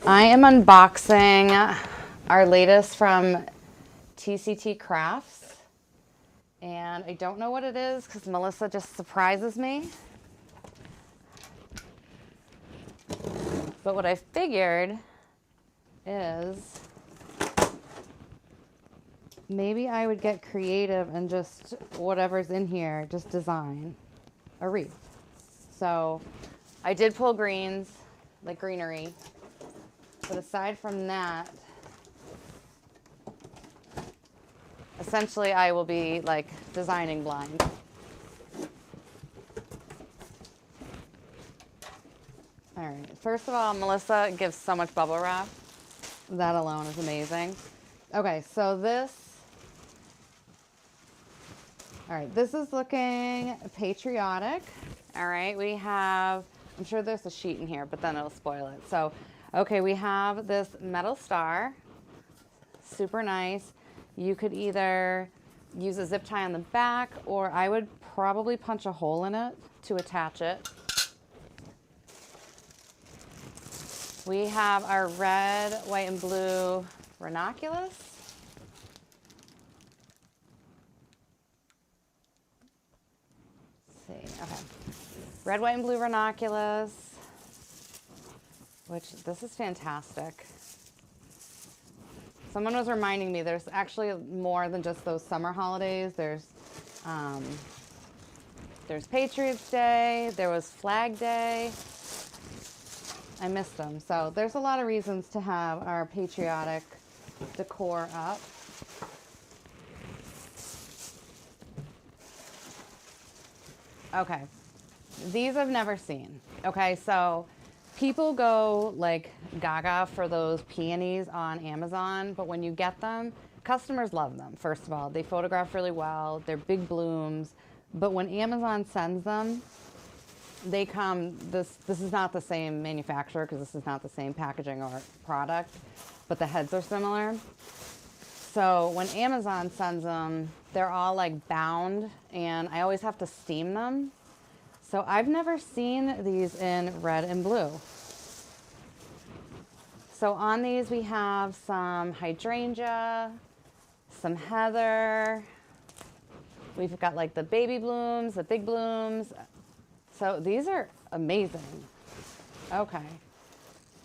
I am unboxing our latest from TCT Crafts, and I don't know what it is because Melissa just surprises me. But what I figured is maybe I would get creative and just whatever's in here, just design a wreath. So I did pull greens, like greenery, but aside from that, essentially I will be like designing blind. All right, first of all, Melissa gives so much bubble wrap. That alone is amazing. Okay, so this is looking patriotic. All right, we have, I'm sure there's a sheet in here, but then it'll spoil it. So, okay, we have this metal star, super nice. You could either use a zip tie on the back, or I would probably punch a hole in it to attach it. We have our red, white, and blue ranunculus. Let's see, okay. Red, white, and blue ranunculus, which this is fantastic. Someone was reminding me there's actually more than just those summer holidays. There's Patriots Day, there was Flag Day. I missed them. So there's a lot of reasons to have our patriotic decor up. Okay, these I've never seen. Okay, so people go like gaga for those peonies on Amazon, but when you get them, customers love them. First of all, they photograph really well, they're big blooms, but when Amazon sends them, they come, this is not the same manufacturer because this is not the same packaging or product, but the heads are similar. So when Amazon sends them, they're all like bound, and I always have to steam them. So I've never seen these in red and blue. So on these we have some hydrangea, some heather. We've got like the baby blooms, the big blooms. So these are amazing. Okay.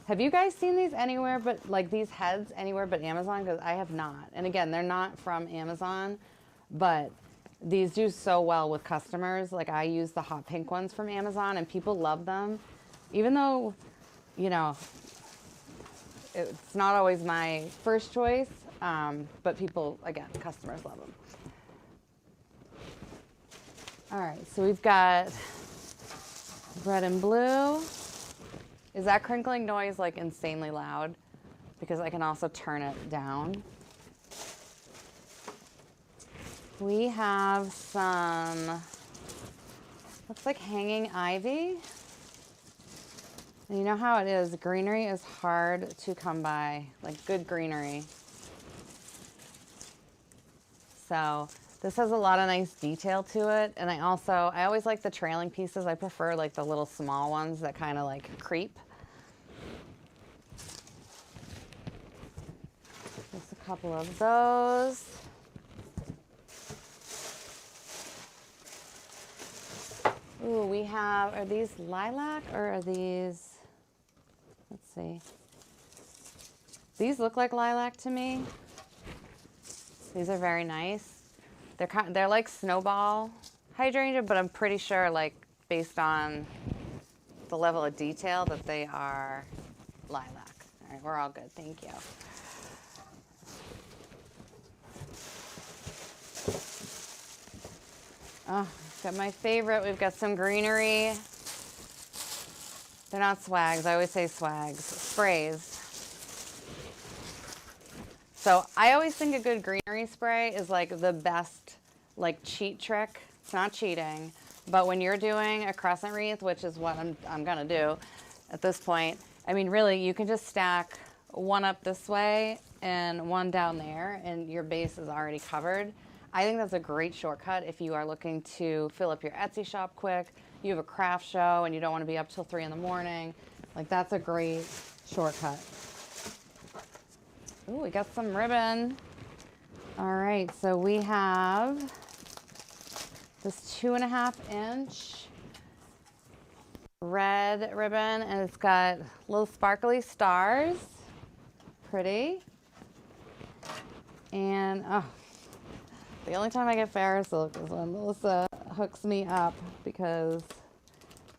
Have you guys seen these anywhere but like these heads anywhere but Amazon? Because I have not. And again, they're not from Amazon, but these do so well with customers. Like I use the hot pink ones from Amazon and people love them. Even though, you know, it's not always my first choice, but people, again, customers love them. All right, so we've got red and blue. Is that crinkling noise like insanely loud? Because I can also turn it down. We have some, looks like hanging ivy. And you know how it is, greenery is hard to come by, like good greenery. So this has a lot of nice detail to it. And I always like the trailing pieces. I prefer like the little small ones that kind of like creep. Just a couple of those. Ooh, we have, are these lilac or are these, let's see. These look like lilac to me. These are very nice. They're like Snowball hydrangea, but I'm pretty sure, like, based on the level of detail, that they are lilac. All right, we're all good. Thank you. Oh, got my favorite. We've got some greenery. They're not swags. I always say swags. Sprays. So I always think a good greenery spray is like the best like cheat trick. It's not cheating, but when you're doing a crescent wreath, which is what I'm gonna do at this point, I mean really you can just stack one up this way and one down there and your base is already covered. I think that's a great shortcut if you are looking to fill up your Etsy shop quick, you have a craft show and you don't want to be up till 3 in the morning. Like that's a great shortcut. Ooh, we got some ribbon. All right, so we have this 2.5-inch red ribbon, and it's got little sparkly stars. Pretty. And oh, the only time I get Ferris silk is when Melissa hooks me up, because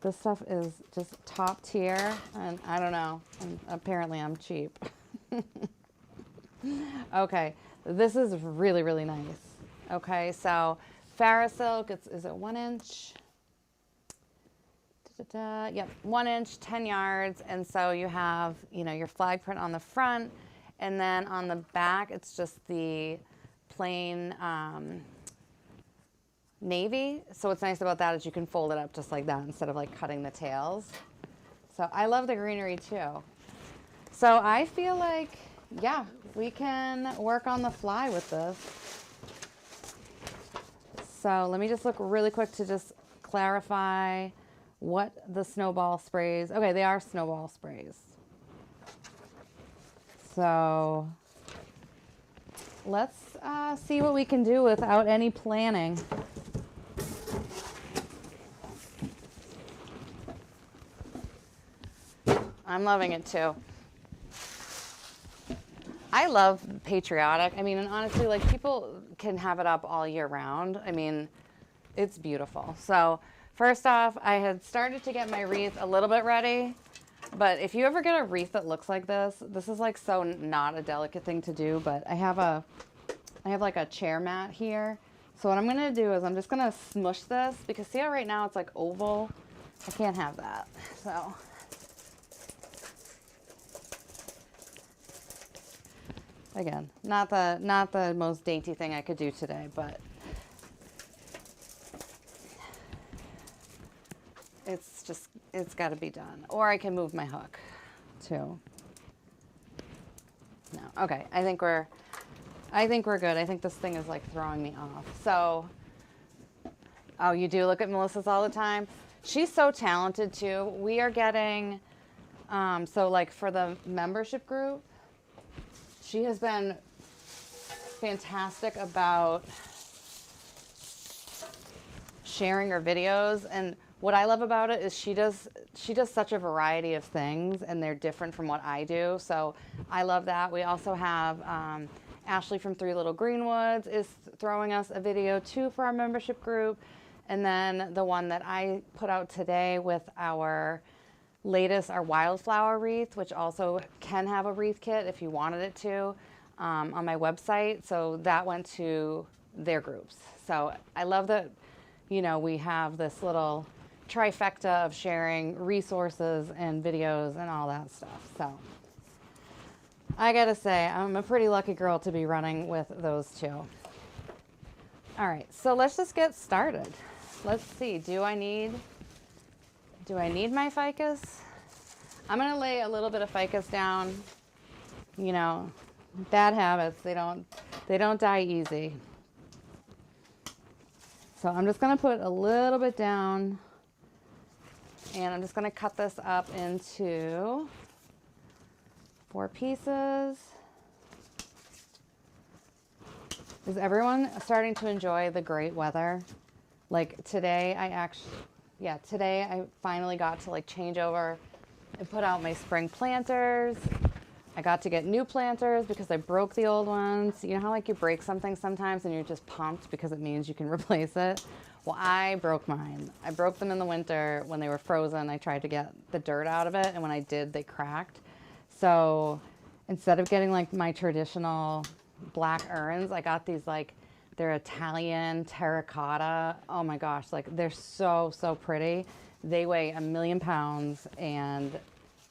this stuff is just top tier, and I don't know, and apparently I'm cheap. Okay, this is really, really nice. Okay, so Ferris silk, is it 1 inch? Yep, 1 inch, 10 yards. And so you have, you know, your flag print on the front, and then on the back, it's just the plain navy. So what's nice about that is you can fold it up just like that instead of like cutting the tails. So I love the greenery too. So I feel like, yeah, we can work on the fly with this. So let me just look really quick to just clarify what the Snowball sprays. Okay, they are Snowball sprays. So let's see what we can do without any planning. I'm loving it too. I love Patriotic. I mean, and honestly, like, people can have it up all year round. I mean, it's beautiful. So first off, I had started to get my wreath a little bit ready, but if you ever get a wreath that looks like this is like so not a delicate thing to do, but I have like a chair mat here. So what I'm gonna do is I'm just gonna smush this, because see how right now it's like oval? I can't have that. So again, not the most dainty thing I could do today, but it's got to be done. Or I can move my hook too. No, okay. I think we're good. I think this thing is like throwing me off. So, oh, you do look at Melissa's all the time. She's so talented too. We are getting, so like for the membership group, she has been fantastic about sharing her videos, and what I love about it is she does such a variety of things, and they're different from what I do. So I love that. We also have Ashley from Three Little Greenwoods is throwing us a video too for our membership group, and then the one that I put out today with our latest, our wildflower wreath, which also can have a wreath kit if you wanted it to, on my website. So that went to their groups. So I love that, you know, we have this little trifecta of sharing resources and videos and all that stuff. So I gotta say, I'm a pretty lucky girl to be running with those two. All right, so let's just get started. Let's see, do I need my ficus? I'm gonna lay a little bit of ficus down. You know, bad habits, they don't die easy. So I'm just gonna put a little bit down, and I'm just gonna cut this up into 4 pieces. Is everyone starting to enjoy the great weather? Like today, today I finally got to like change over and put out my spring planters. I got to get new planters because I broke the old ones. You know how like you break something sometimes and you're just pumped because it means you can replace it? Well, I broke mine. I broke them in the winter when they were frozen. I tried to get the dirt out of it, and when I did, they cracked. So instead of getting like my traditional black urns, I got these like, they're Italian terracotta. Oh my gosh, like they're so, so pretty. They weigh 1,000,000 pounds, and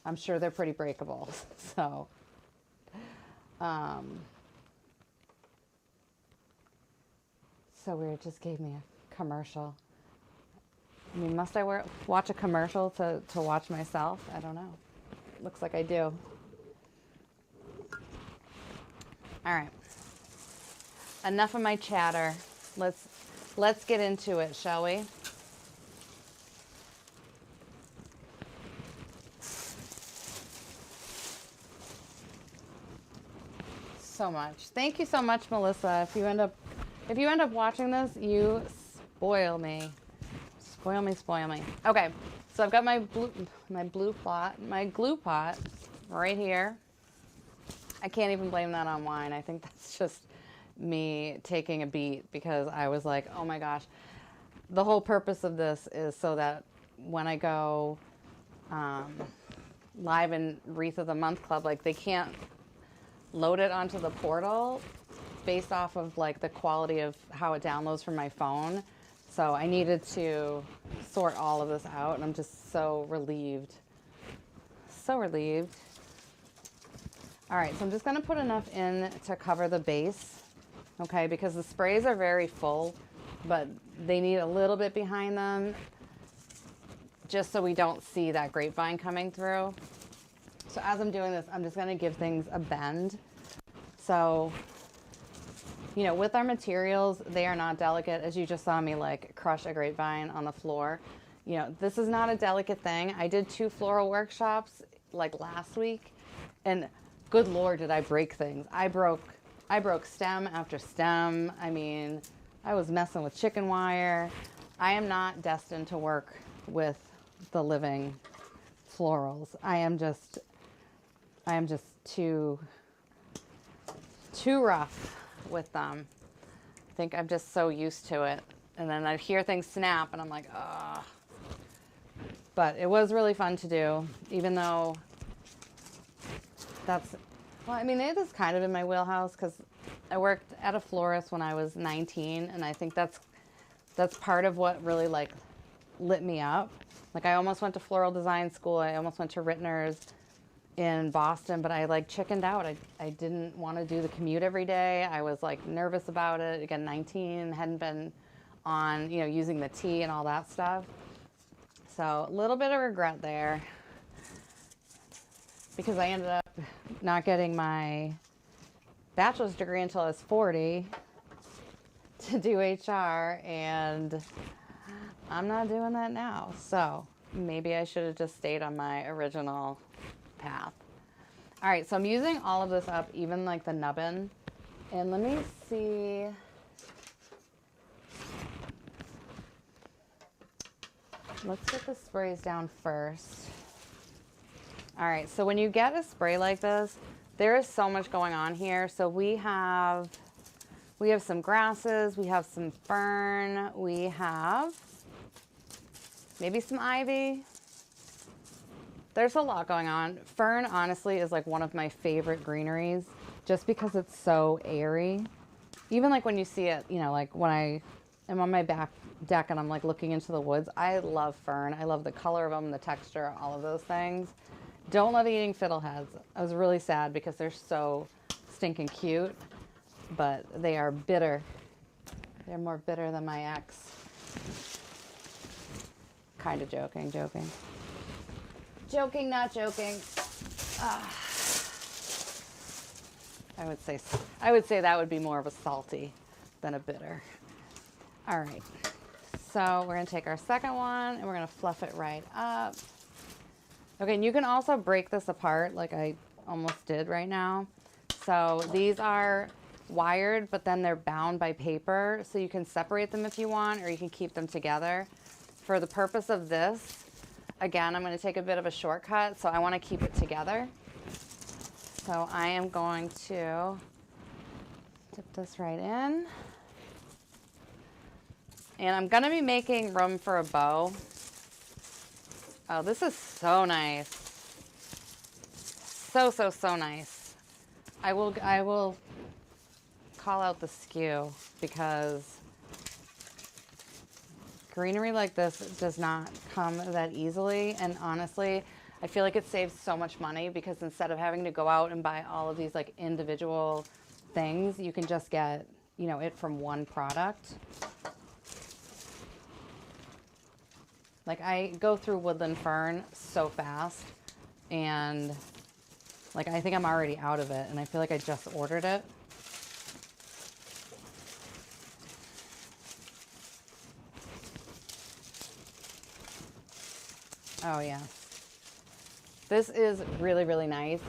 I'm sure they're pretty breakable. So, so weird, just gave me a commercial. I mean, must I watch a commercial to watch myself? I don't know. Looks like I do. All right. Enough of my chatter. Let's get into it, shall we? so much. Thank you so much, Melissa. If you end up watching this, you spoil me. Spoil me, spoil me. Okay, so I've got my glue pot right here. I can't even blame that on wine. I think that's just me taking a beat because I was like, oh my gosh. The whole purpose of this is so that when I go live in Wreath of the Month Club, like they can't load it onto the portal based off of like the quality of how it downloads from my phone. So I needed to sort all of this out, and I'm just so relieved. So relieved. All right, so I'm just gonna put enough in to cover the base, okay? Because the sprays are very full, but they need a little bit behind them just so we don't see that grapevine coming through. So as I'm doing this, I'm just gonna give things a bend. So, you know, with our materials, they are not delicate. As you just saw me like crush a grapevine on the floor. You know, this is not a delicate thing. I did 2 floral workshops like last week, and good Lord, did I break things. I broke stem after stem. I mean, I was messing with chicken wire. I am not destined to work with the living florals. I am just too rough with them. I think I'm just so used to it. And then I hear things snap and I'm like, ugh. But it was really fun to do, even though well, I mean, it is kind of in my wheelhouse because I worked at a florist when I was 19, and I think that's part of what really like lit me up. Like I almost went to floral design school. I almost went to Rittner's in Boston, but I like chickened out. I didn't want to do the commute every day. I was like nervous about it. Again, 19, hadn't been on, you know, using the tea and all that stuff. So a little bit of regret there because I ended up not getting my bachelor's degree until I was 40 to do HR, and I'm not doing that now. So maybe I should have just stayed on my original path. All right, so I'm using all of this up, even like the nubbin. And let me see. Let's get the sprays down first. All right, so when you get a spray like this, there is so much going on here. So we have some grasses, we have some fern, we have maybe some ivy. There's a lot going on. Fern, honestly, is like one of my favorite greeneries just because it's so airy. Even like when you see it, you know, like when I am on my back deck and I'm like looking into the woods, I love fern. I love the color of them, the texture, all of those things. Don't love eating fiddleheads. I was really sad because they're so stinking cute, but they are bitter. They're more bitter than my ex. Kind of joking. Joking, not joking. I would say that would be more of a salty than a bitter. All right, so we're gonna take our second one and we're gonna fluff it right up. Okay, and you can also break this apart like I almost did right now. So these are wired, but then they're bound by paper, so you can separate them if you want, or you can keep them together. For the purpose of this, again, I'm going to take a bit of a shortcut, so I want to keep it together. So I am going to dip this right in. And I'm going to be making room for a bow. Oh, this is so nice. So nice. I will call out the skew because greenery like this does not come that easily, and honestly, I feel like it saves so much money because instead of having to go out and buy all of these like individual things, you can just get, you know, it from one product. Like I go through woodland fern so fast, and like I think I'm already out of it, and I feel like I just ordered it. Oh yeah. This is really, really nice.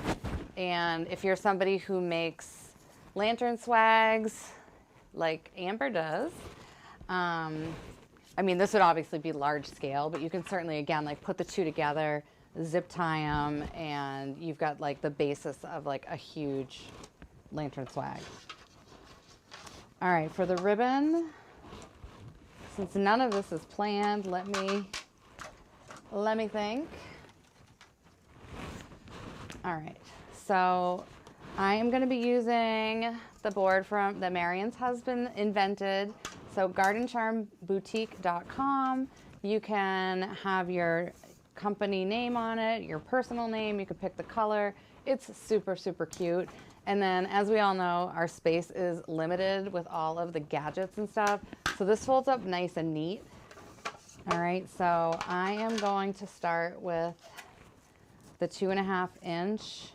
And if you're somebody who makes lantern swags like Amber does. I mean, this would obviously be large scale, but you can certainly, again, like put the two together, zip tie them, and you've got like the basis of like a huge lantern swag. All right, for the ribbon, since none of this is planned, let me think. All right, so I am going to be using the board that Marion's husband invented. So gardencharmboutique.com. You can have your company name on it, your personal name. You can pick the color. It's super, super cute. And then, as we all know, our space is limited with all of the gadgets and stuff. So this folds up nice and neat. All right, so I am going to start with the 2.5 inch.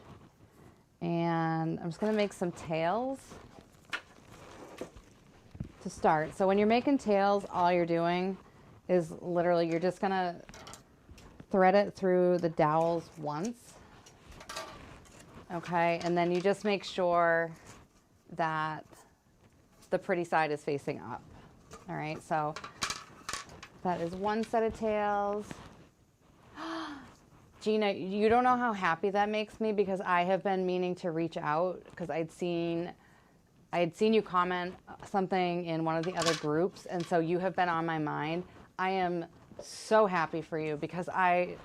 And I'm just going to make some tails to start. So when you're making tails, all you're doing is literally you're just going to thread it through the dowels once. Okay, and then you just make sure that the pretty side is facing up. All right, so that is one set of tails. Gina, you don't know how happy that makes me, because I have been meaning to reach out because I had seen you comment something in one of the other groups, and so you have been on my mind. I am so happy for you, because I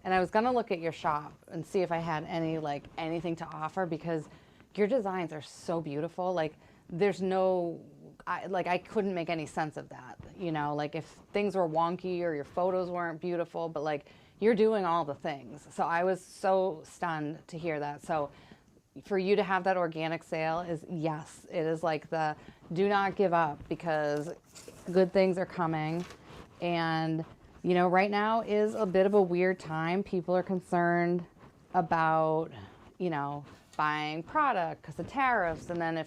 was gonna look at your shop and see if I had anything to offer, because your designs are so beautiful. Like there's no, I couldn't make any sense of that. You know, like if things were wonky or your photos weren't beautiful, but like you're doing all the things. So I was so stunned to hear that. So for you to have that organic sale is, yes, it is like the do not give up, because good things are coming. And you know, right now is a bit of a weird time. People are concerned about, you know, buying product because of tariffs. And then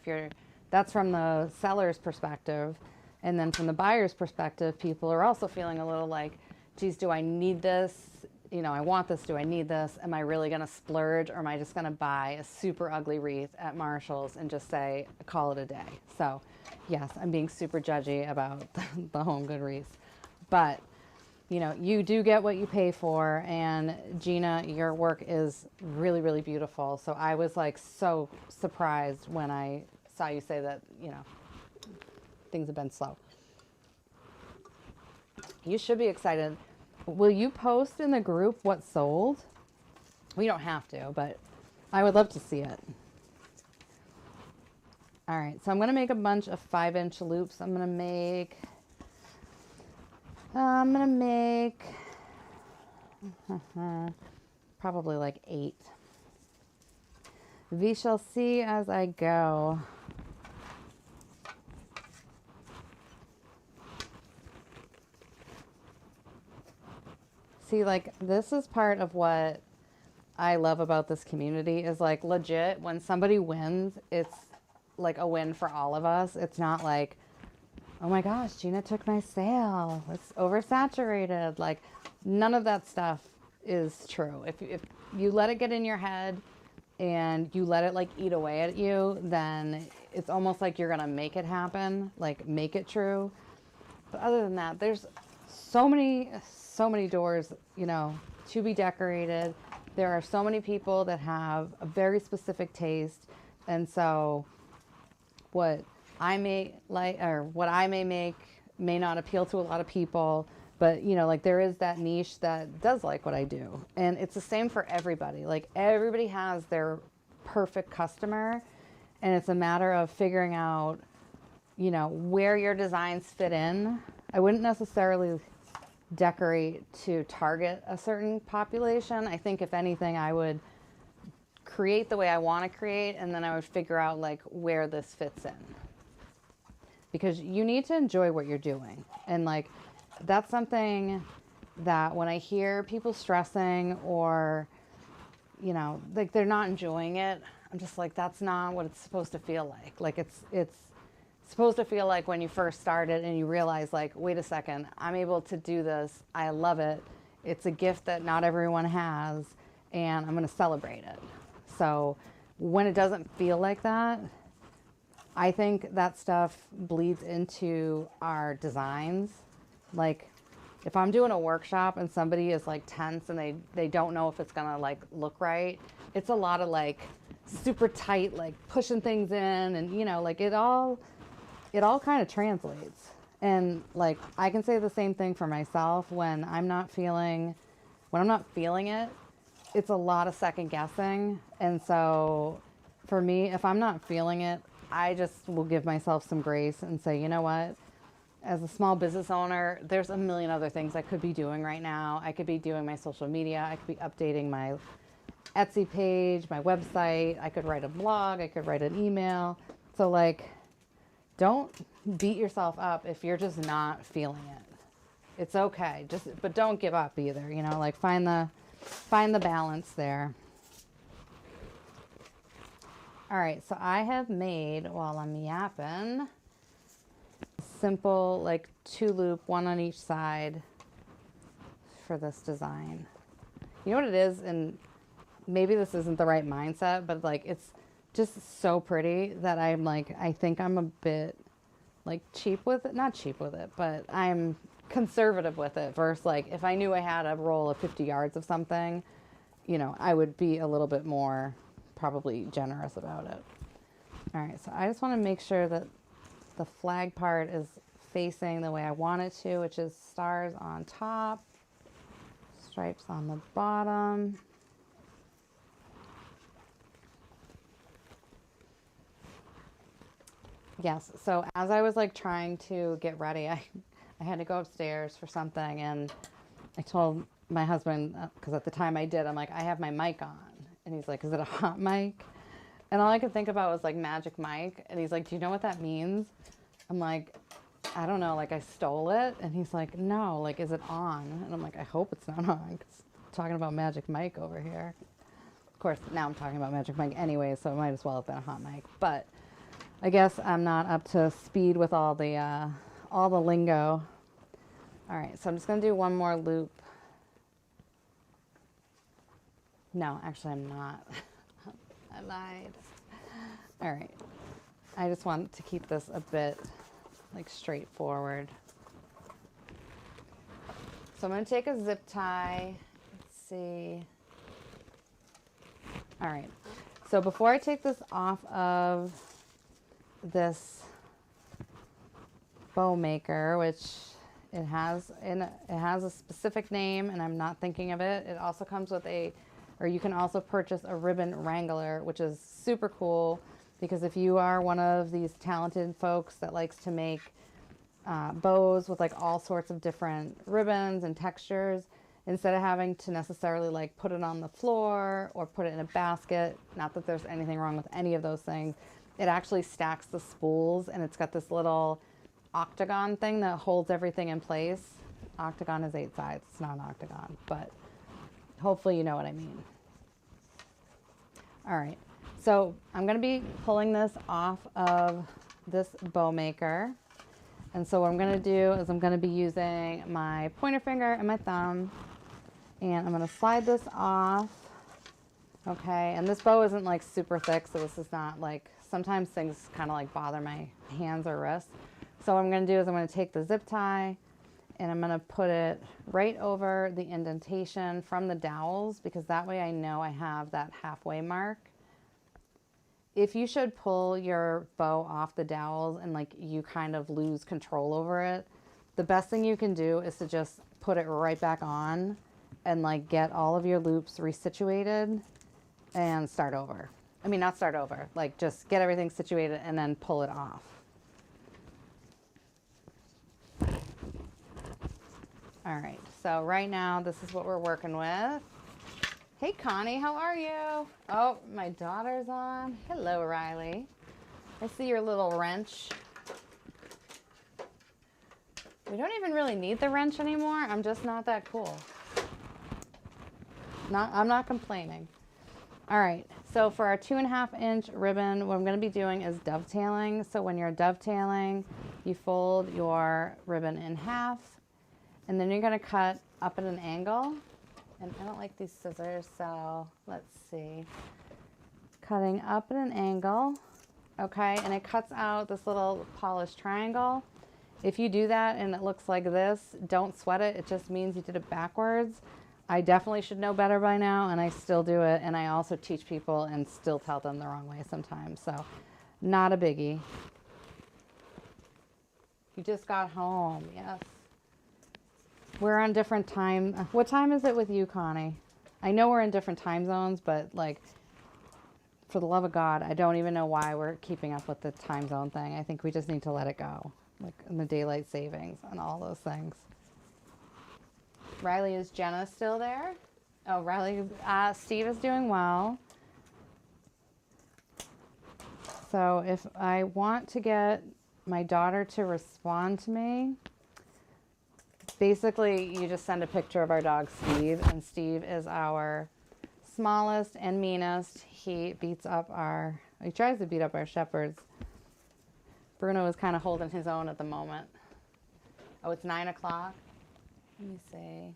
that's from the seller's perspective. And then from the buyer's perspective, people are also feeling a little like, geez, do I need this? You know, I want this, do I need this? Am I really gonna splurge, or am I just gonna buy a super ugly wreath at Marshall's and just say, call it a day? So yes, I'm being super judgy about the home good wreaths. But you know, you do get what you pay for, and Gina, your work is really, really beautiful. So I was like so surprised when I saw you say that, you know, things have been slow. You should be excited. Will you post in the group what sold? We don't have to, but I would love to see it. All right, so I'm gonna make a bunch of 5-inch loops. I'm gonna make probably like 8. We shall see as I go. See, like, this is part of what I love about this community is like legit when somebody wins, it's like a win for all of us. It's not like, oh my gosh, Gina took my sale, it's oversaturated. Like none of that stuff is true. If you let it get in your head and you let it like eat away at you, then it's almost like you're gonna make it happen, like make it true. But other than that, there's so many doors, you know, to be decorated. There are so many people that have a very specific taste, and so what I may like, or what I may make, may not appeal to a lot of people, but you know, like there is that niche that does like what I do, and it's the same for everybody. Like everybody has their perfect customer, and it's a matter of figuring out, you know, where your designs fit in. I wouldn't necessarily decorate to target a certain population. I think if anything, I would create the way I want to create, and then I would figure out like where this fits in, because you need to enjoy what you're doing. And like that's something that when I hear people stressing or, you know, like they're not enjoying it, I'm just like, that's not what it's supposed to feel like. Like it's supposed to feel like when you first started and you realize like, wait a second, I'm able to do this. I love it. It's a gift that not everyone has, and I'm going to celebrate it. So when it doesn't feel like that, I think that stuff bleeds into our designs. Like if I'm doing a workshop and somebody is like tense and they don't know if it's gonna like look right, it's a lot of like super tight, like pushing things in, and you know, like it all kind of translates. And like I can say the same thing for myself when I'm not feeling it, it's a lot of second guessing. And so for me, if I'm not feeling it, I just will give myself some grace and say, you know what? As a small business owner, there's a million other things I could be doing right now. I could be doing my social media. I could be updating my Etsy page, my website. I could write a blog. I could write an email. So like, don't beat yourself up if you're just not feeling it. It's okay. But don't give up either. You know, like find the balance there. All right, so I have made, while I'm yapping, simple like 2-loop, one on each side for this design. You know what it is, and maybe this isn't the right mindset, but like it's just so pretty that I'm like, I think I'm a bit like cheap with it. Not cheap with it, but I'm conservative with it versus like if I knew I had a roll of 50 yards of something, you know, I would be a little bit more probably generous about it. All right, so I just want to make sure that the flag part is facing the way I want it to, which is stars on top, stripes on the bottom. Yes, so as I was like trying to get ready, I had to go upstairs for something, and I told my husband, because at the time I did, I'm like, I have my mic on. And he's like, is it a hot mic? And all I could think about was like Magic Mike. And he's like, do you know what that means? I'm like, I don't know, like I stole it. And he's like, no, like, is it on? And I'm like, I hope it's not on, because I'm talking about Magic Mike over here. Of course, now I'm talking about Magic Mike anyway, so it might as well have been a hot mic. But I guess I'm not up to speed with all the lingo. All right, so I'm just gonna do one more loop. No, actually I'm not. I lied. All right, I just want to keep this a bit like straightforward. So I'm gonna take a zip tie. Let's see. All right, so before I take this off of this bow maker, which it has a specific name and I'm not thinking of it. It also comes with or you can also purchase a ribbon wrangler, which is super cool, because if you are one of these talented folks that likes to make bows with like all sorts of different ribbons and textures, instead of having to necessarily like put it on the floor or put it in a basket, not that there's anything wrong with any of those things, it actually stacks the spools, and it's got this little octagon thing that holds everything in place. Octagon is 8 sides. It's not an octagon, but hopefully you know what I mean. All right, so I'm going to be pulling this off of this bow maker. And so what I'm going to do is I'm going to be using my pointer finger and my thumb, and I'm going to slide this off. Okay, and this bow isn't like super thick, so this is not like, sometimes things kind of like bother my hands or wrists. So what I'm going to do is I'm going to take the zip tie and I'm going to put it right over the indentation from the dowels, because that way I know I have that halfway mark. If you should pull your bow off the dowels and like you kind of lose control over it, the best thing you can do is to just put it right back on and like get all of your loops resituated and start over. I mean, not start over, like just get everything situated and then pull it off. All right, so right now this is what we're working with. Hey Connie, how are you? Oh, my daughter's on. Hello, Riley. I see your little wrench. We don't even really need the wrench anymore. I'm just not that cool. I'm not complaining. All right, so for our 2.5 inch ribbon, what I'm gonna be doing is dovetailing. So when you're dovetailing, you fold your ribbon in half, and then you're gonna cut up at an angle. And I don't like these scissors, so let's see. Cutting up at an angle, okay? And it cuts out this little polished triangle. If you do that and it looks like this, don't sweat it. It just means you did it backwards. I definitely should know better by now, and I still do it. And I also teach people and still tell them the wrong way sometimes. So not a biggie. You just got home, yes. We're on different time. What time is it with you, Connie? I know we're in different time zones, but like, for the love of God, I don't even know why we're keeping up with the time zone thing. I think we just need to let it go, like in the daylight savings and all those things. Riley, is Jenna still there? Oh, Riley, Steve is doing well. So if I want to get my daughter to respond to me, basically you just send a picture of our dog Steve, and Steve is our smallest and meanest. He tries to beat up our shepherds. Bruno is kind of holding his own at the moment. Oh, it's 9 o'clock. Let me see.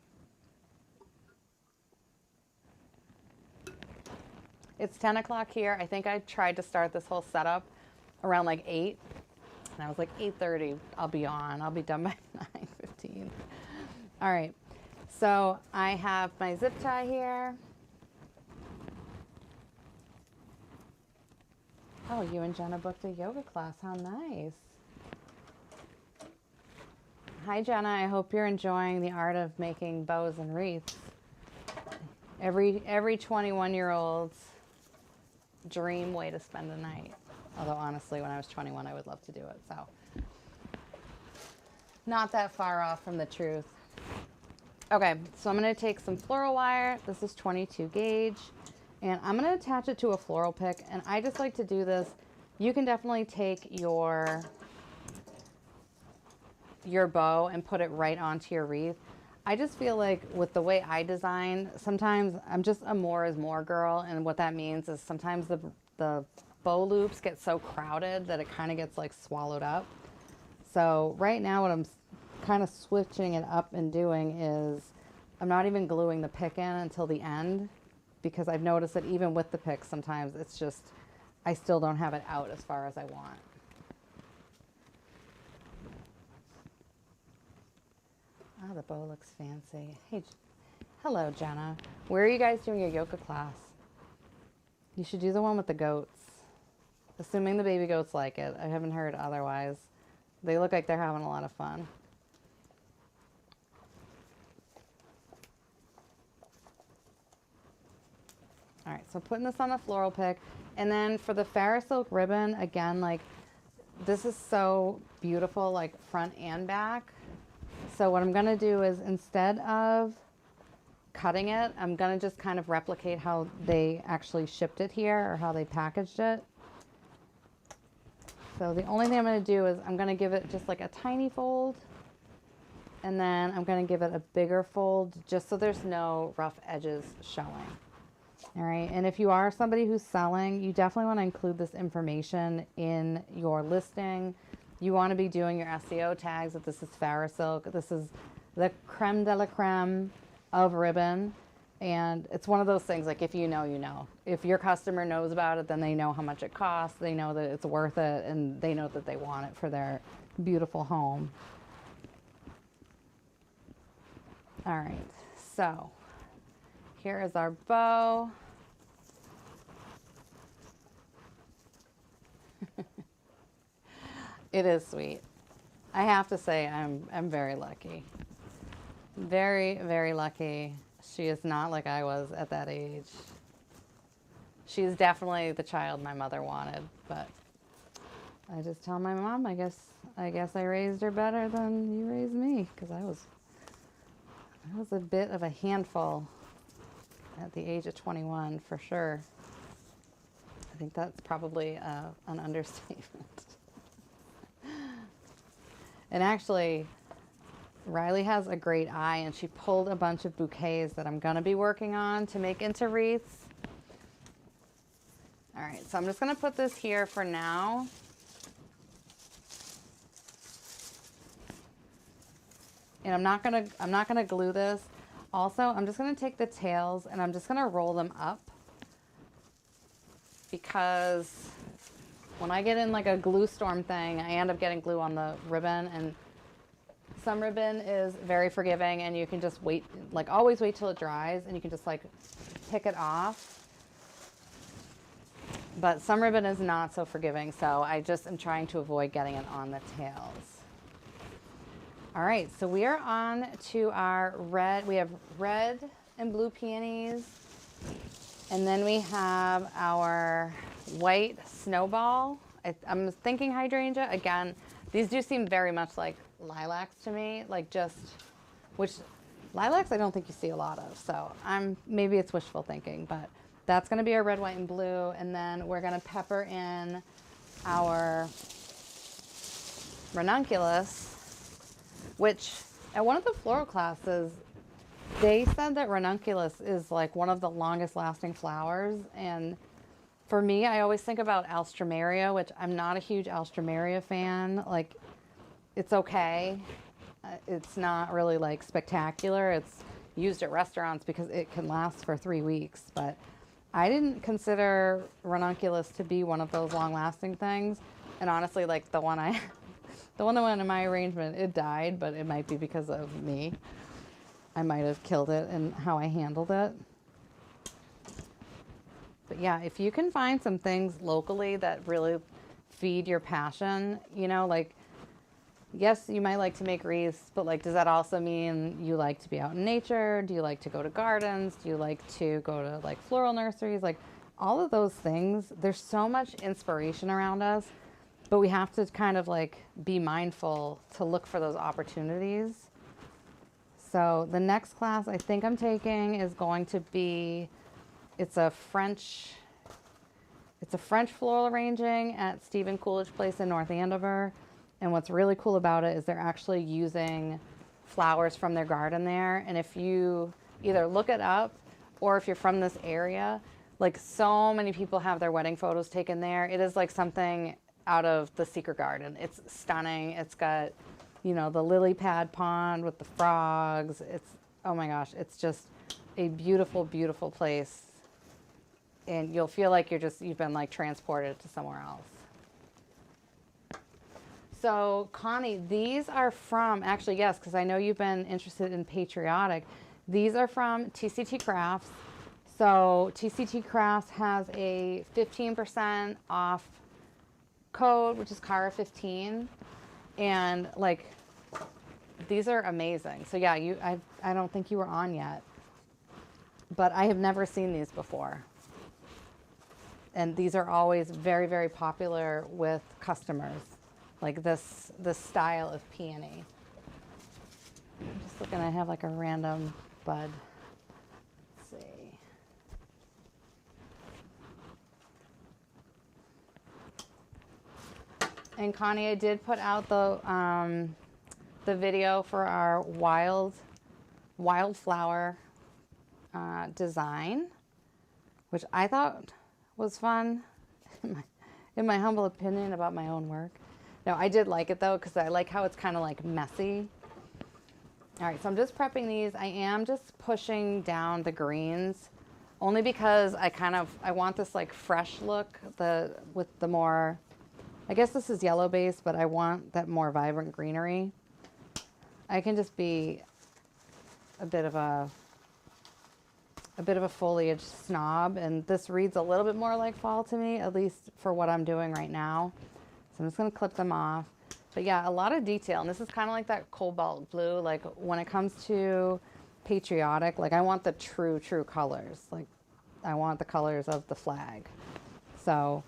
It's 10 o'clock here. I think I tried to start this whole setup around like 8. And I was like, 8:30, I'll be on. I'll be done by 9:15. All right. So I have my zip tie here. Oh, you and Jenna booked a yoga class. How nice. Hi, Jenna. I hope you're enjoying the art of making bows and wreaths. Every 21-year-old's dream way to spend a night. Although, honestly, when I was 21, I would love to do it. So, not that far off from the truth. Okay, so I'm going to take some floral wire. This is 22 gauge. And I'm going to attach it to a floral pick. And I just like to do this. You can definitely take your bow and put it right onto your wreath. I just feel like with the way I design, sometimes I'm just a more is more girl. And what that means is sometimes the bow loops get so crowded that it kind of gets like swallowed up. So right now what I'm kind of switching it up and doing is I'm not even gluing the pick in until the end, because I've noticed that even with the pick, sometimes it's just, I still don't have it out as far as I want. Oh, the bow looks fancy. Hey, hello, Jenna. Where are you guys doing your yoga class? You should do the one with the goats. Assuming the baby goats like it. I haven't heard otherwise. They look like they're having a lot of fun. All right, so putting this on the floral pick. And then for the Farrah silk ribbon, again, like this is so beautiful, like front and back. So what I'm gonna do is instead of cutting it, I'm gonna just kind of replicate how they actually shipped it here or how they packaged it. So the only thing I'm gonna do is I'm gonna give it just like a tiny fold, and then I'm gonna give it a bigger fold just so there's no rough edges showing. All right, and if you are somebody who's selling, you definitely want to include this information in your listing. You want to be doing your SEO tags that this is Farrah silk. This is the creme de la creme of ribbon. And it's one of those things, like if you know, you know. If your customer knows about it, then they know how much it costs. They know that it's worth it, and they know that they want it for their beautiful home. All right, so here is our bow. It is sweet. I have to say I'm very lucky. Very, very lucky. She is not like I was at that age. She's definitely the child my mother wanted, but I just tell my mom, I guess I raised her better than you raised me, because I was a bit of a handful at the age of 21 for sure. I think that's probably an understatement. And actually, Riley has a great eye, and she pulled a bunch of bouquets that I'm gonna be working on to make into wreaths. All right, so I'm just gonna put this here for now. And I'm not gonna glue this. Also, I'm just gonna take the tails and I'm just gonna roll them up, because When I get in like a glue storm thing, I end up getting glue on the ribbon, and some ribbon is very forgiving and you can just wait, like always wait till it dries and you can just like pick it off. But some ribbon is not so forgiving, so I just am trying to avoid getting it on the tails. All right, so we are on to our red. We have red and blue peonies. And then we have our white snowball. I'm thinking hydrangea. Again, these do seem very much like lilacs to me, like just, which lilacs I don't think you see a lot of. So maybe it's wishful thinking, but that's gonna be our red, white, and blue. And then we're gonna pepper in our ranunculus, which at one of the floral classes, they said that ranunculus is like one of the longest lasting flowers. And for me, I always think about alstroemeria, which I'm not a huge alstroemeria fan. Like, it's okay. It's not really like spectacular. It's used at restaurants because it can last for 3 weeks. But I didn't consider ranunculus to be one of those long lasting things. And honestly, like the one that went in my arrangement, it died, but it might be because of me. I might have killed it and how I handled it. But yeah, if you can find some things locally that really feed your passion, you know, like, yes, you might like to make wreaths, but like, does that also mean you like to be out in nature? Do you like to go to gardens? Do you like to go to like floral nurseries? Like all of those things, there's so much inspiration around us, but we have to kind of like be mindful to look for those opportunities. So the next class I think I'm taking is going to be, it's a French floral arranging at Stephen Coolidge Place in North Andover. And what's really cool about it is they're actually using flowers from their garden there. And if you either look it up or if you're from this area, like so many people have their wedding photos taken there. It is like something out of the Secret Garden. It's stunning. It's got, you know, the lily pad pond with the frogs. It's, oh my gosh, it's just a beautiful, beautiful place. And you'll feel like you've been like transported to somewhere else. So Connie, these are from, actually, yes, because I know you've been interested in Patriotic. These are from TCT Crafts. So TCT Crafts has a 15% off code, which is Cara 15. And like, these are amazing. So yeah, I don't think you were on yet, but I have never seen these before. And these are always very, very popular with customers, like this style of peony. I'm just looking, I have like a random bud. Let's see. And Connie, I did put out the video for our wildflower design, which I thought was fun, in my humble opinion about my own work. No, I did like it though, because I like how it's kind of like messy. All right, so I'm just prepping these. I am just pushing down the greens, only because I want this like fresh look, with the more, I guess this is yellow base, but I want that more vibrant greenery. I can just be a bit of a foliage snob, and this reads a little bit more like fall to me, at least for what I'm doing right now. So I'm just gonna clip them off. But yeah, a lot of detail, and this is kind of like that cobalt blue. Like when it comes to Patriotic, like I want the true colors. Like I want the colors of the flag. So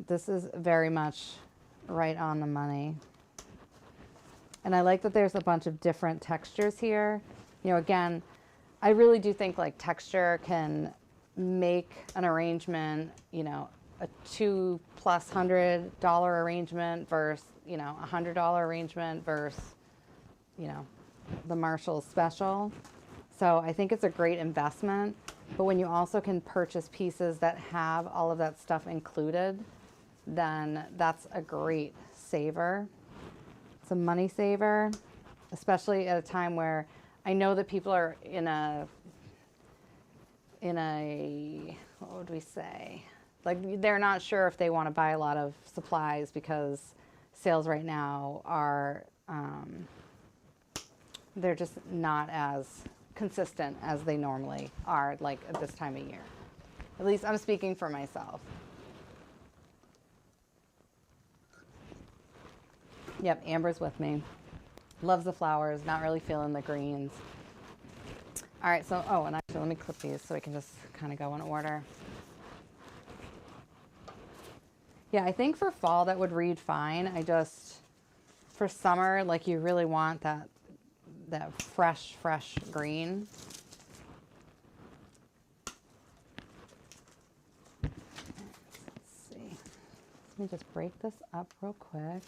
this is very much right on the money. And I like that there's a bunch of different textures here. You know, again, I really do think like texture can make an arrangement, you know, a $200+ arrangement versus, you know, $100 arrangement versus, you know, the Marshall's special. So I think it's a great investment, but when you also can purchase pieces that have all of that stuff included, then that's a great saver. It's a money saver, especially at a time where I know that people are in a, what would we say? Like they're not sure if they want to buy a lot of supplies because sales right now are, they're just not as consistent as they normally are, like at this time of year. At least I'm speaking for myself. Yep, Amber's with me. Loves the flowers, not really feeling the greens. All right, so, oh, and actually let me clip these so we can just kind of go in order. Yeah, I think for fall that would read fine. For summer, like you really want that fresh green. Let's see. Let me just break this up real quick.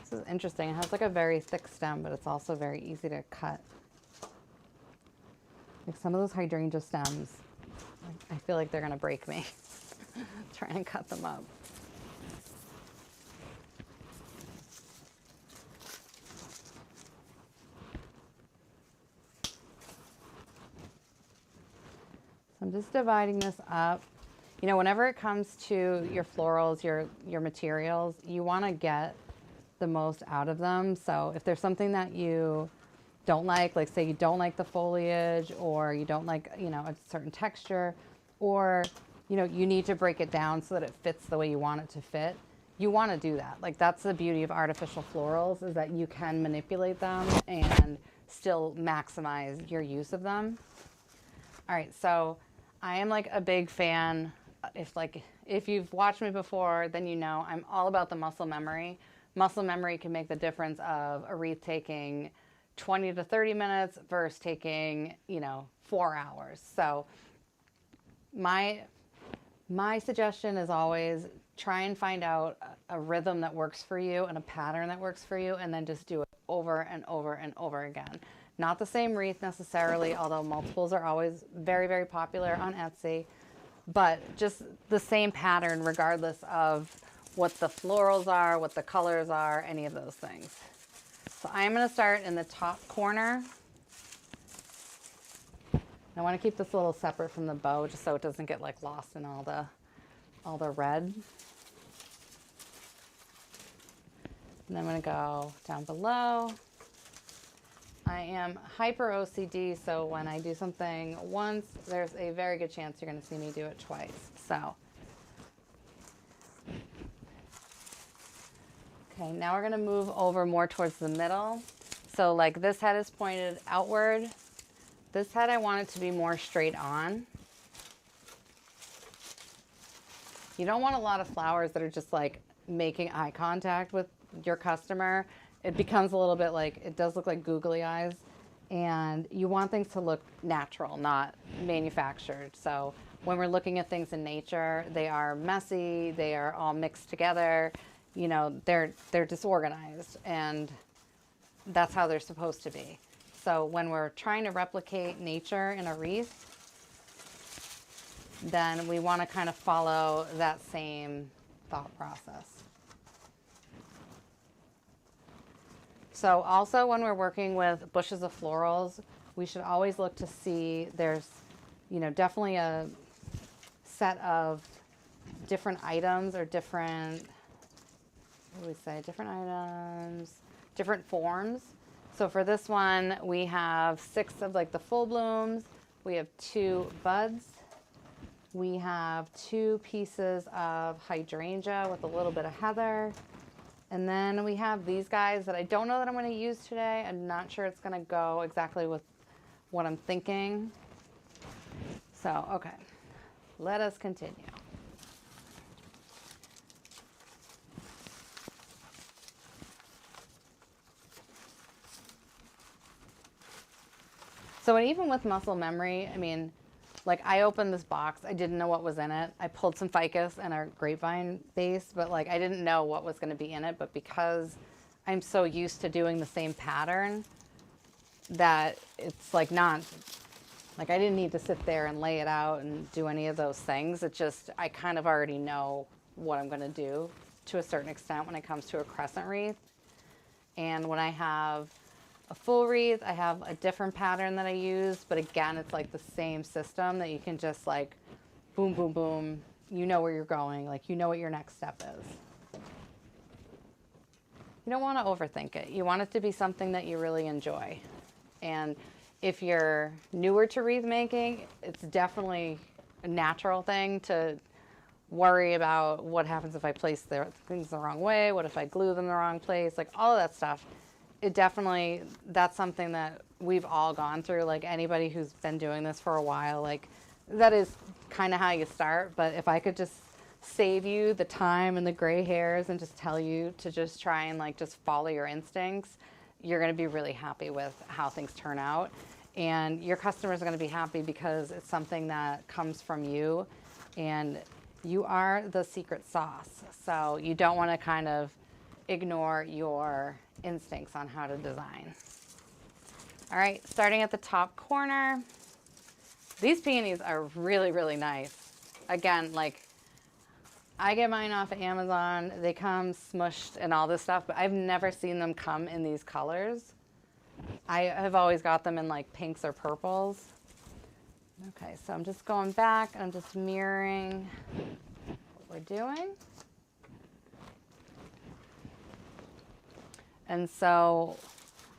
This is interesting. It has like a very thick stem, but it's also very easy to cut. Like some of those hydrangea stems, I feel like they're gonna break me trying to cut them up. So I'm just dividing this up. You know, whenever it comes to your florals, your materials, you want to get the most out of them. So if there's something that you don't like say you don't like the foliage, or you don't like, you know, a certain texture, or, you know, you need to break it down so that it fits the way you want it to fit, you want to do that. Like that's the beauty of artificial florals, is that you can manipulate them and still maximize your use of them. All right, so I am like a big fan. If you've watched me before, then you know I'm all about the muscle memory. Muscle memory can make the difference of a wreath taking 20 to 30 minutes versus taking, you know, 4 hours. So my suggestion is always try and find out a rhythm that works for you and a pattern that works for you, and then just do it over and over and over again. Not the same wreath necessarily, although multiples are always very, very popular on Etsy, but just the same pattern regardless of what the florals are, what the colors are, any of those things. So I'm going to start in the top corner. I want to keep this a little separate from the bow just so it doesn't get like lost in all the red. And I'm going to go down below. I am hyper OCD, so when I do something once, there's a very good chance you're going to see me do it twice. So, okay, now we're going to move over more towards the middle. So like this head is pointed outward. This head I want it to be more straight on. You don't want a lot of flowers that are just like making eye contact with your customer. It becomes a little bit like, it does look like googly eyes, and you want things to look natural, not manufactured. So when we're looking at things in nature, they are messy, they are all mixed together, you know, they're disorganized, and that's how they're supposed to be. So when we're trying to replicate nature in a wreath, then we want to kind of follow that same thought process. So also when we're working with bushes of florals, we should always look to see there's, you know, definitely a set of different items or different, what do we say, different items, different forms. So for this one, we have 6 of like the full blooms. We have 2 buds. We have 2 pieces of hydrangea with a little bit of heather. And then we have these guys that I don't know that I'm going to use today. I'm not sure it's going to go exactly with what I'm thinking. So, okay, let us continue. So even with muscle memory, I mean, like I opened this box, I didn't know what was in it. I pulled some ficus and our grapevine base, but like I didn't know what was going to be in it. But because I'm so used to doing the same pattern, that it's like not, like I didn't need to sit there and lay it out and do any of those things. It just, I kind of already know what I'm going to do to a certain extent when it comes to a crescent wreath. And when I have a full wreath. I have a different pattern that I use, but again, it's like the same system that you can just like boom, boom, boom. You know where you're going. Like, you know what your next step is. You don't want to overthink it. You want it to be something that you really enjoy. And if you're newer to wreath making, it's definitely a natural thing to worry about what happens if I place things the wrong way, what if I glue them the wrong place, like all of that stuff. It definitely, that's something that we've all gone through, like anybody who's been doing this for a while, like that is kind of how you start. But if I could just save you the time and the gray hairs and just tell you to just try and like just follow your instincts, you're going to be really happy with how things turn out. And your customers are going to be happy because it's something that comes from you, and you are the secret sauce. So you don't want to kind of ignore your instincts on how to design. All right, starting at the top corner. These peonies are really, really nice. Again, like, I get mine off of Amazon. They come smushed and all this stuff, but I've never seen them come in these colors. I have always got them in like pinks or purples. Okay, so I'm just going back and I'm just mirroring what we're doing. And so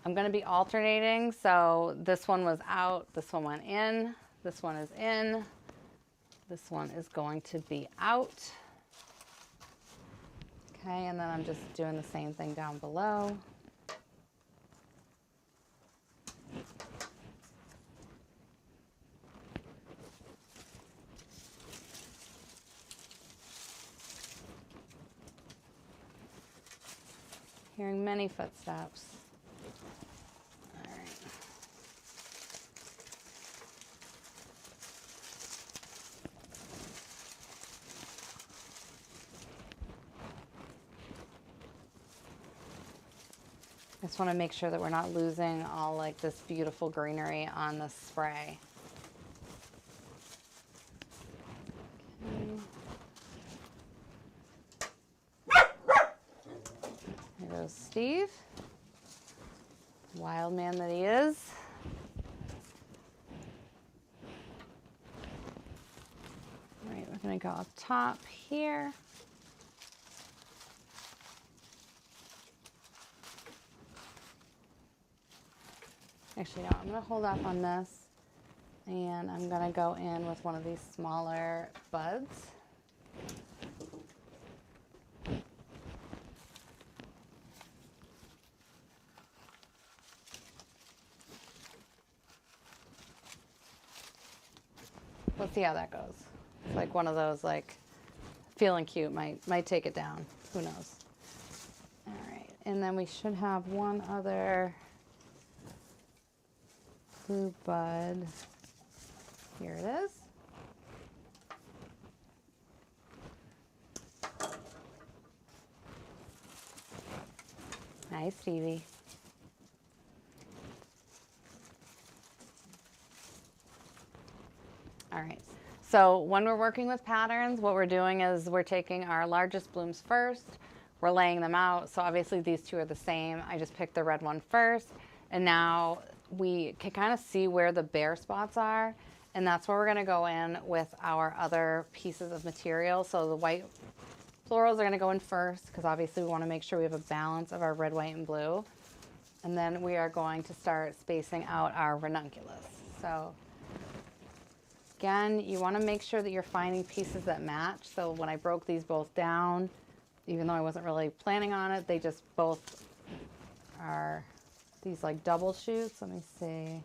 I'm going to be alternating. So this one was out, this one went in, this one is in, this one is going to be out. Okay, and then I'm just doing the same thing down below. Hearing many footsteps. All right. I just want to make sure that we're not losing all like this beautiful greenery on the spray. There goes Steve, wild man that he is. All right, we're going to go up top here. Actually, no, I'm going to hold off on this, and I'm going to go in with one of these smaller buds. Let's see how that goes. It's like one of those, like, feeling cute might take it down. Who knows? All right, and then we should have one other blue bud. Here it is. Nice, Stevie. All right, so when we're working with patterns, what we're doing is we're taking our largest blooms first, we're laying them out. So obviously these two are the same. I just picked the red one first, and now we can kind of see where the bare spots are, and that's where we're gonna go in with our other pieces of material. So the white florals are gonna go in first, because obviously we wanna make sure we have a balance of our red, white, and blue. And then we are going to start spacing out our ranunculus. So again, you want to make sure that you're finding pieces that match. So when I broke these both down, even though I wasn't really planning on it, they just both are these like double shoots. Let me see.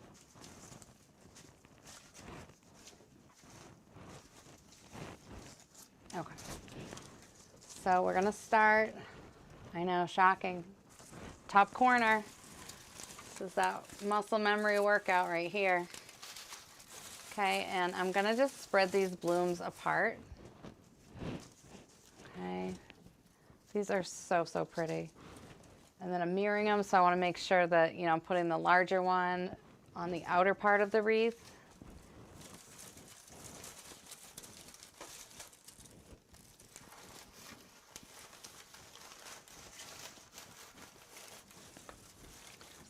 Okay. So we're going to start, I know, shocking, top corner. This is that muscle memory workout right here. Okay, and I'm gonna just spread these blooms apart. Okay, these are so, so pretty. And then I'm mirroring them, so I wanna make sure that, you know, I'm putting the larger one on the outer part of the wreath.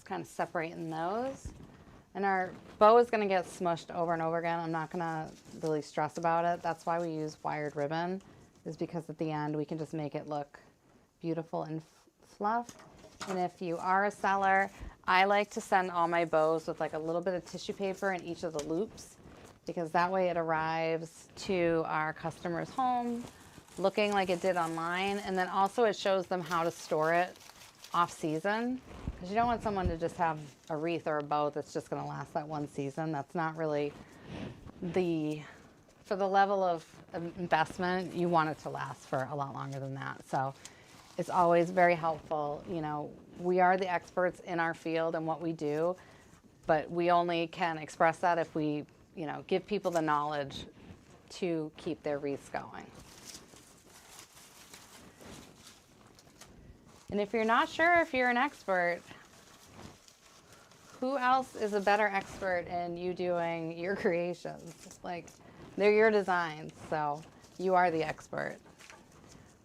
kind of separating those. And our bow is going to get smushed over and over again. I'm not going to really stress about it. That's why we use wired ribbon, is because at the end we can just make it look beautiful and fluff. And if you are a seller, I like to send all my bows with like a little bit of tissue paper in each of the loops, because that way it arrives to our customer's home looking like it did online. And then also it shows them how to store it off season, because you don't want someone to just have a wreath or a bow that's just going to last that one season. That's not really for the level of investment, you want it to last for a lot longer than that. So it's always very helpful. You know, we are the experts in our field and what we do, but we only can express that if we, you know, give people the knowledge to keep their wreaths going. And if you're not sure if you're an expert, who else is a better expert in you doing your creations? Like, they're your designs, so you are the expert.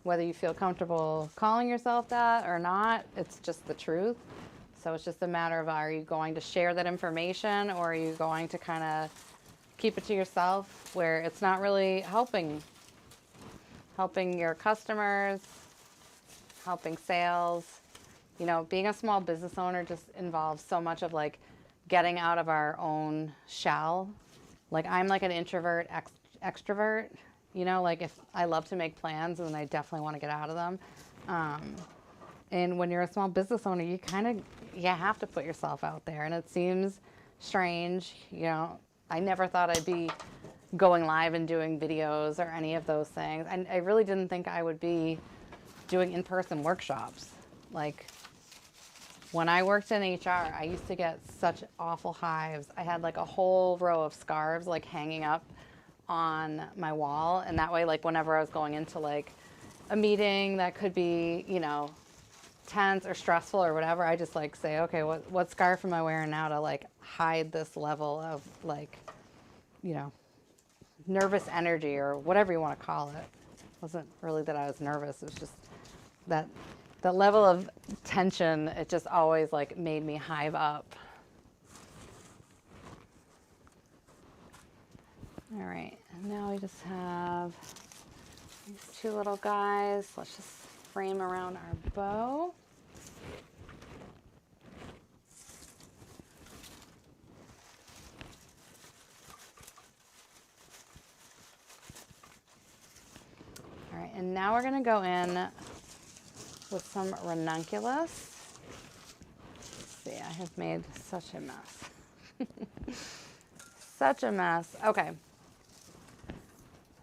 Whether you feel comfortable calling yourself that or not, it's just the truth. So it's just a matter of, are you going to share that information, or are you going to kind of keep it to yourself where it's not really helping your customers, helping sales. You know, being a small business owner just involves so much of like getting out of our own shell. Like, I'm like an introvert extrovert, you know, like if I love to make plans and I definitely want to get out of them. And when you're a small business owner, you have to put yourself out there, and it seems strange. You know, I never thought I'd be going live and doing videos or any of those things. And I really didn't think I would be doing in-person workshops. Like, when I worked in HR, I used to get such awful hives. I had like a whole row of scarves like hanging up on my wall, and that way, like, whenever I was going into like a meeting that could be, you know, tense or stressful or whatever, I just like say, okay, what scarf am I wearing now to like hide this level of like, you know, nervous energy or whatever you want to call it. It wasn't really that I was nervous. It was just that the level of tension, it just always like made me hive up. All right, and now we just have these two little guys. Let's just frame around our bow. All right, and now we're going to go in with some ranunculus. Let's see, I have made such a mess. Such a mess. Okay.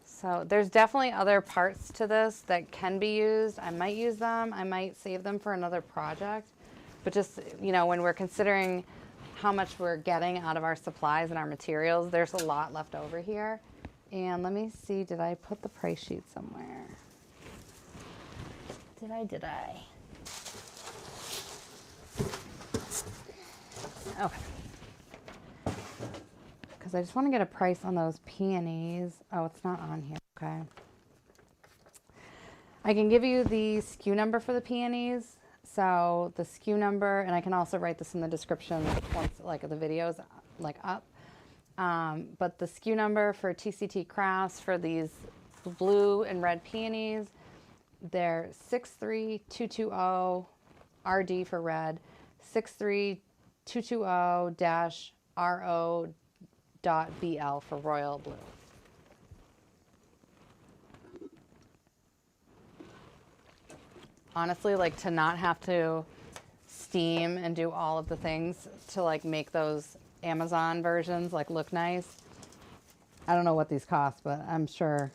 So there's definitely other parts to this that can be used. I might use them. I might save them for another project. But just, you know, when we're considering how much we're getting out of our supplies and our materials, there's a lot left over here. And let me see, did I put the price sheet somewhere? Did I? Okay. Because I just want to get a price on those peonies. Oh, it's not on here. Okay. I can give you the SKU number for the peonies. So the SKU number, and I can also write this in the description once like the video's like up. But the SKU number for TCT Crafts for these blue and red peonies, they're 63220 RD for red, 63220-RO.BL for royal blue. Honestly, like, to not have to steam and do all of the things to like make those Amazon versions like look nice. I don't know what these cost, but I'm sure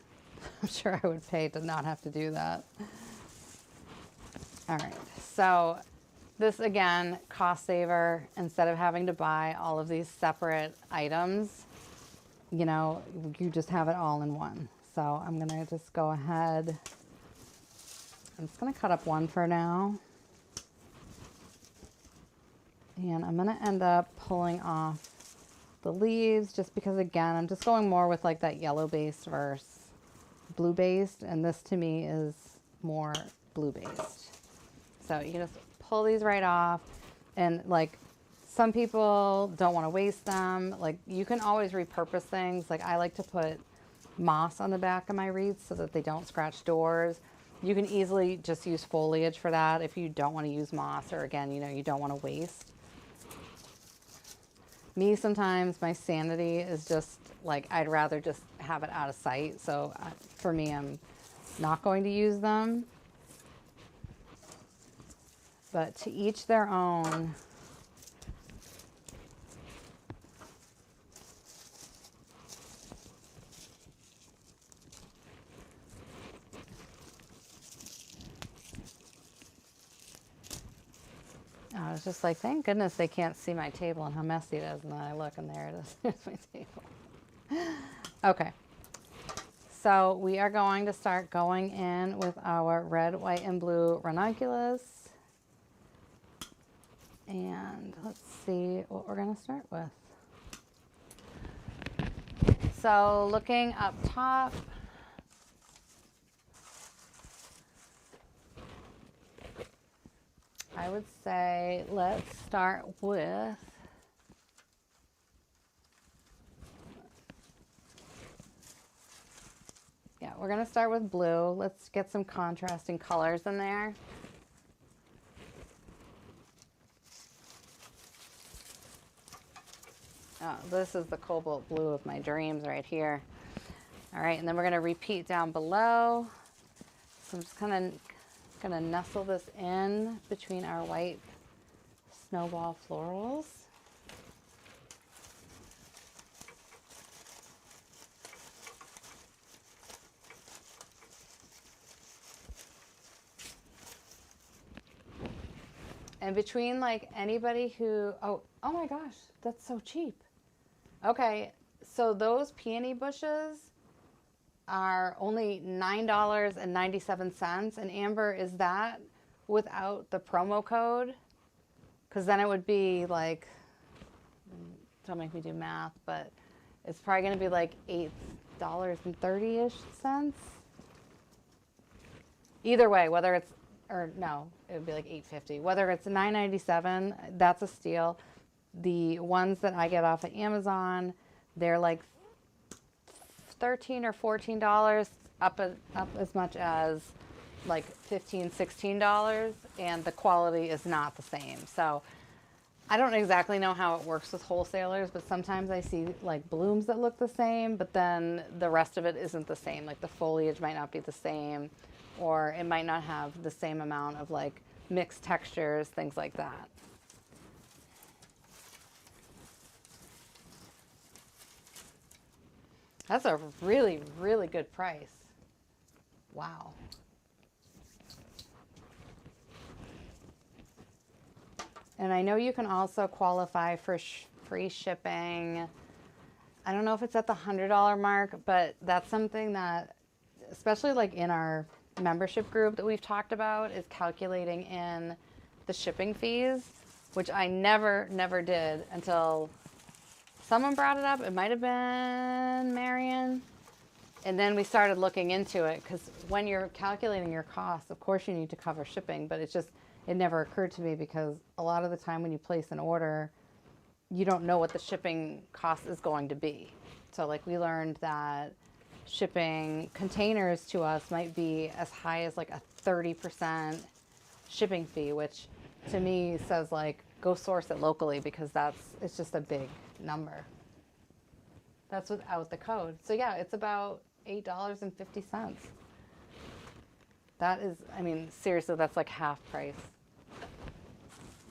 I would pay to not have to do that. All right, so this again, cost saver. Instead of having to buy all of these separate items, you know, you just have it all in one. So I'm gonna just go ahead. I'm just gonna cut up one for now. And I'm gonna end up pulling off the leaves just because, again, I'm just going more with like that yellow based versus blue based, and this to me is more blue based. So you can just pull these right off, and like some people don't want to waste them. Like, you can always repurpose things. Like, I like to put moss on the back of my wreaths so that they don't scratch doors. You can easily just use foliage for that if you don't want to use moss, or again, you know, you don't want to waste. Me, sometimes my sanity is just like, I'd rather just have it out of sight. So for me, I'm not going to use them. But to each their own. I was just like, thank goodness they can't see my table and how messy it is. And then I look and there it is. There's my table. Okay. So we are going to start going in with our red, white, and blue ranunculus. And let's see what we're going to start with. So looking up top, I would say let's start with we're going to start with blue. Let's get some contrasting colors in there. Oh, this is the cobalt blue of my dreams right here. All right, and then we're going to repeat down below. So I'm just kind of going to nestle this in between our white Snowball florals. And between like anybody who, oh my gosh, that's so cheap. Okay, so those peony bushes are only $9.97. And Amber, is that without the promo code? Because then it would be like, don't make me do math, but it's probably going to be like $8.30-ish. Either way, whether it's, or no, it would be like $8.50. Whether it's $9.97, that's a steal. The ones that I get off of Amazon, they're like $13 or $14, up as much as like $15, $16, and the quality is not the same. So I don't exactly know how it works with wholesalers, but sometimes I see like blooms that look the same, but then the rest of it isn't the same. Like the foliage might not be the same, or it might not have the same amount of like mixed textures, things like that. That's a really, really good price. Wow. And I know you can also qualify for free shipping. I don't know if it's at the $100 mark, but that's something that, especially like in our membership group that we've talked about, is calculating in the shipping fees, which I never did until someone brought it up. It might have been Marion. And then we started looking into it, because when you're calculating your costs, of course you need to cover shipping, but it never occurred to me, because a lot of the time when you place an order, you don't know what the shipping cost is going to be. So like we learned that shipping containers to us might be as high as like a 30% shipping fee, which to me says like go source it locally, because it's just a big number. That's without the code. So yeah, it's about $8.50. That is, I mean, seriously, that's like half price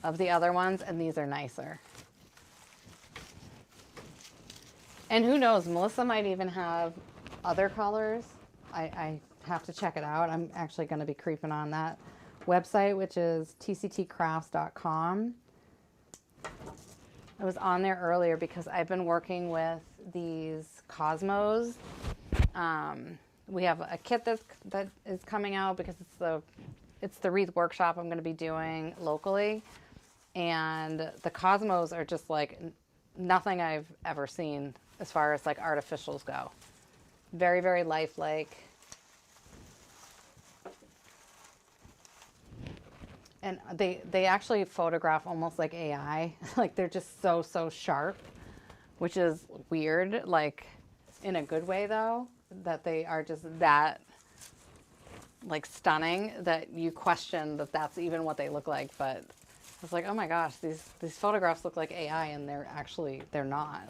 of the other ones, and these are nicer. And who knows, Melissa might even have other colors. I have to check it out. I'm actually going to be creeping on that website, which is tctcrafts.com. I was on there earlier because I've been working with these Cosmos. We have a kit that is coming out, because it's the wreath workshop I'm going to be doing locally, and the Cosmos are just like nothing I've ever seen as far as like artificials go. Very, very lifelike. And they actually photograph almost like AI. Like they're just so sharp, which is weird, like in a good way though, that they are just that like stunning that you question that that's even what they look like. But it's like, oh my gosh, these photographs look like AI, and they're not.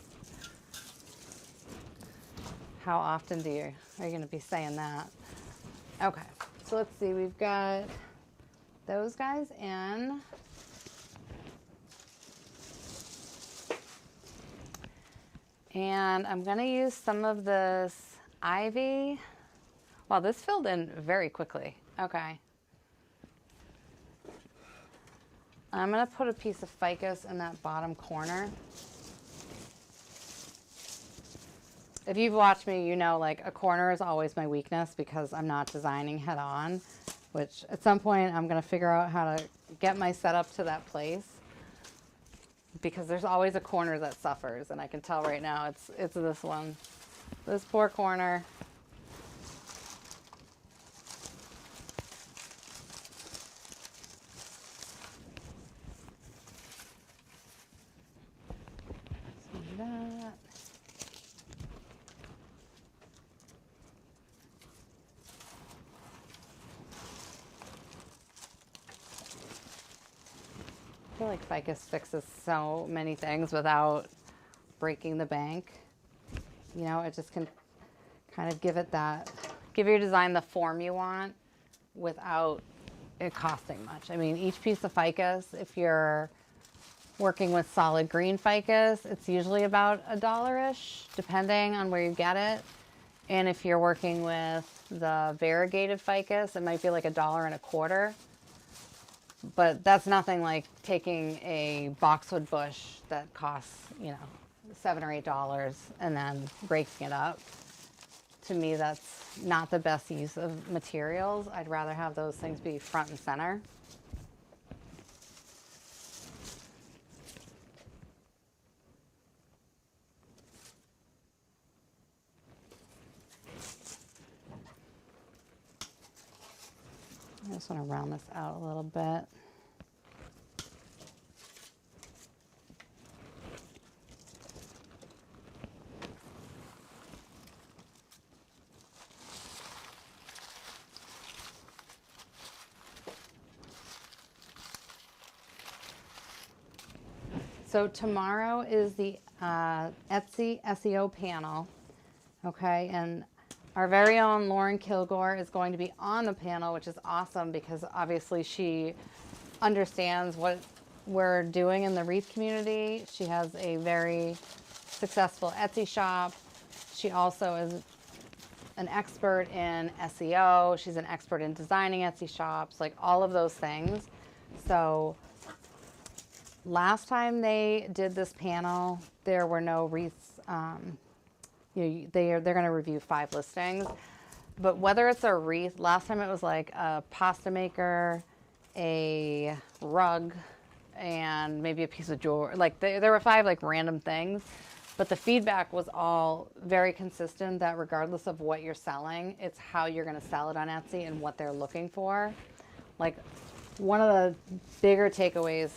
How often are you going to be saying that? Okay, so let's see. We've got those guys in. And I'm going to use some of this ivy. Wow, this filled in very quickly. Okay. I'm going to put a piece of ficus in that bottom corner. If you've watched me, you know, like a corner is always my weakness because I'm not designing head on, which at some point I'm going to figure out how to get my setup to that place, because there's always a corner that suffers, and I can tell right now it's this one, this poor corner. So that. I feel like ficus fixes so many things without breaking the bank. You know, it just can kind of give your design the form you want without it costing much. I mean, each piece of ficus, if you're working with solid green ficus, it's usually about $1-ish, depending on where you get it. And if you're working with the variegated ficus, it might be like $1.25. But that's nothing like taking a boxwood bush that costs, you know, $7 or $8 and then breaking it up. To me, that's not the best use of materials. I'd rather have those things be front and center. I just want to round this out a little bit. So tomorrow is the Etsy SEO panel, okay? And our very own Lauren Kilgore is going to be on the panel, which is awesome because obviously she understands what we're doing in the wreath community. She has a very successful Etsy shop. She also is an expert in SEO. She's an expert in designing Etsy shops, like all of those things. So last time they did this panel, there were no wreaths. You know, they're going to review 5 listings. But whether it's a wreath, last time it was like a pasta maker, a rug, and maybe a piece of jewelry. Like there were 5 like random things. But the feedback was all very consistent that regardless of what you're selling, it's how you're going to sell it on Etsy and what they're looking for. Like one of the bigger takeaways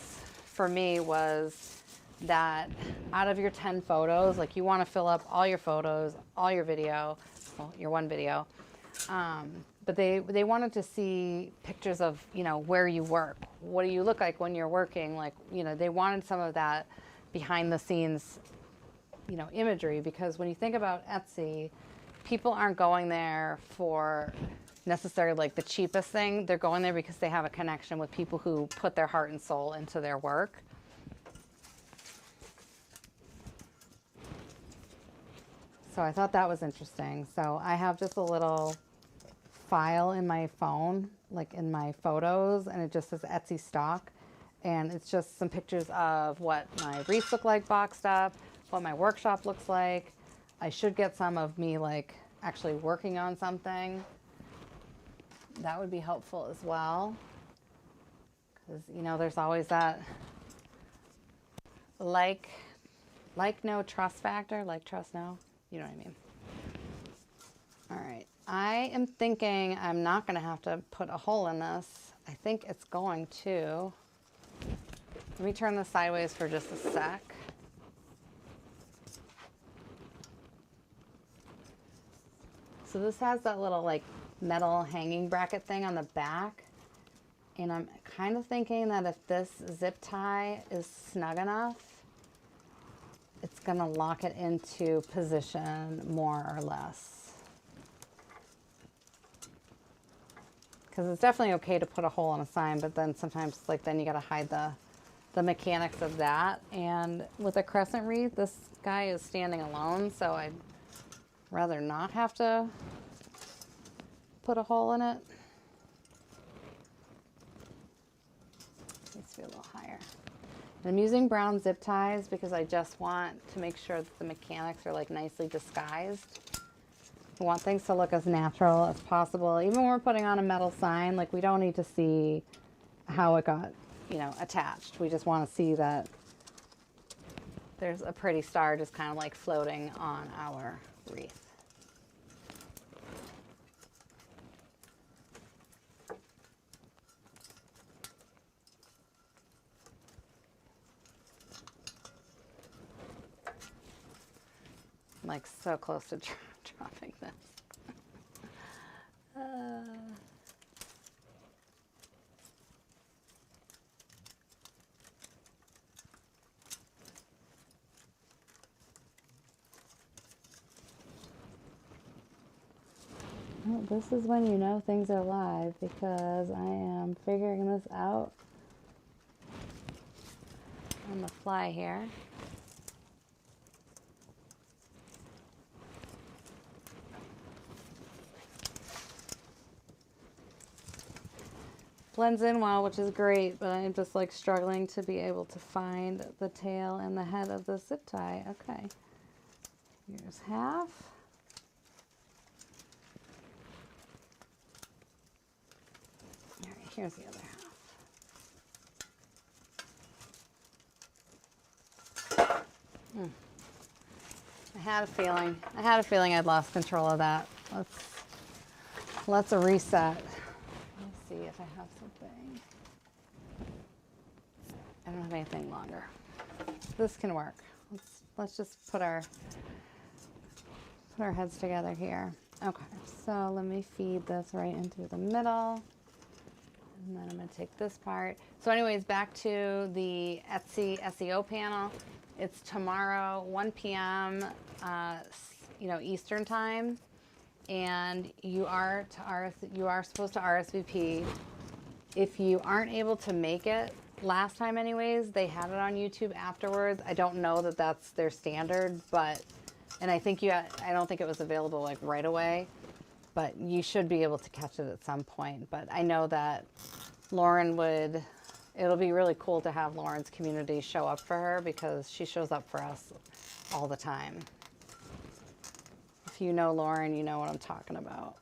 for me was that out of your 10 photos, like you want to fill up all your photos, all your video, well, your one video, but they wanted to see pictures of, you know, where you work. What do you look like when you're working? Like, you know, they wanted some of that behind the scenes, you know, imagery, because when you think about Etsy, people aren't going there for necessarily like the cheapest thing. They're going there because they have a connection with people who put their heart and soul into their work. So I thought that was interesting. So I have just a little file in my phone, like in my photos, and it just says Etsy stock. And it's just some pictures of what my wreaths look like boxed up, what my workshop looks like. I should get some of me like actually working on something. That would be helpful as well. Because, you know, there's always that like no trust factor, like trust no. You know what I mean? All right. I am thinking I'm not going to have to put a hole in this. I think it's going to, let me turn this sideways for just a sec. So this has that little like metal hanging bracket thing on the back. And I'm kind of thinking that if this zip tie is snug enough, it's gonna lock it into position more or less. Because it's definitely okay to put a hole in a sign, but then sometimes like then you gotta hide the mechanics of that. And with a crescent wreath, this guy is standing alone, so I'd rather not have to put a hole in it. Needs to be a little higher. And I'm using brown zip ties because I just want to make sure that the mechanics are like nicely disguised. I want things to look as natural as possible. Even when we're putting on a metal sign, like we don't need to see how it got, you know, attached. We just want to see that there's a pretty star just kind of like floating on our wreath. I'm like so close to dropping this. Well, this is when you know things are live because I am figuring this out on the fly here. Blends in well, which is great, but I'm just like struggling to be able to find the tail and the head of the zip tie. Okay, here's half. All right, here's the other half. I had a feeling I'd lost control of that. Let's reset. Let's see if I have something. I don't have anything longer. This can work. Let's just put our heads together here. Okay, so let me feed this right into the middle. And then I'm going to take this part. So anyways, back to the Etsy SEO panel. It's tomorrow, 1 p.m. Eastern time. And you are supposed to RSVP. If you aren't able to make it, last time anyways, they had it on YouTube afterwards. I don't know that that's their standard, but, and I don't think it was available like right away, but you should be able to catch it at some point. But I know that it'll be really cool to have Lauren's community show up for her because she shows up for us all the time. If you know Lauren, you know what I'm talking about.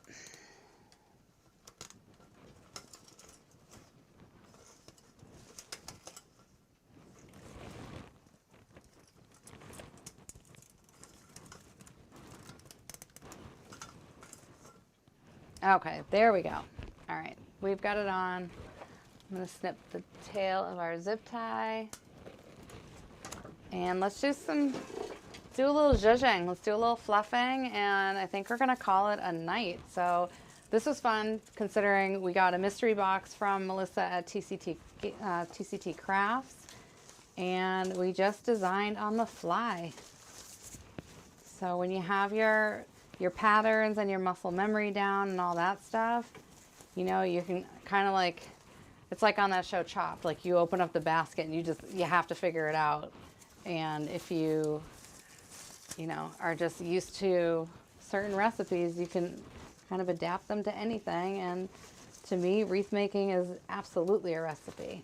Okay, there we go. All right, we've got it on. I'm going to snip the tail of our zip tie. And let's do a little zhuzhing. Let's do a little fluffing, and I think we're going to call it a night. So this was fun considering we got a mystery box from Melissa at TCT Crafts, and we just designed on the fly. So when you have your patterns and your muscle memory down and all that stuff, you know, you can kind of like, it's like on that show Chopped, like you open up the basket and you have to figure it out. And if you are just used to certain recipes, you can kind of adapt them to anything. And to me, wreath making is absolutely a recipe.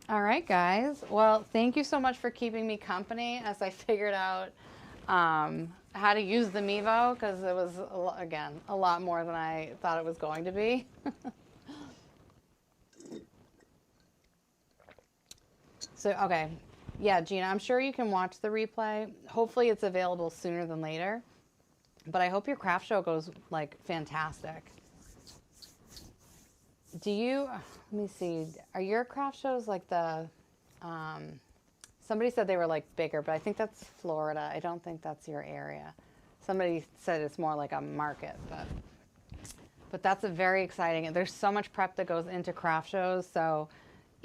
All right, guys. Well, thank you so much for keeping me company as I figured out how to use the Mevo, because it was, again, a lot more than I thought it was going to be. So, okay. Yeah, Gina, I'm sure you can watch the replay. Hopefully it's available sooner than later. But I hope your craft show goes like fantastic. Do you, let me see, are your craft shows like the, somebody said they were like bigger, but I think that's Florida. I don't think that's your area. Somebody said it's more like a market, but that's a very exciting. There's so much prep that goes into craft shows. So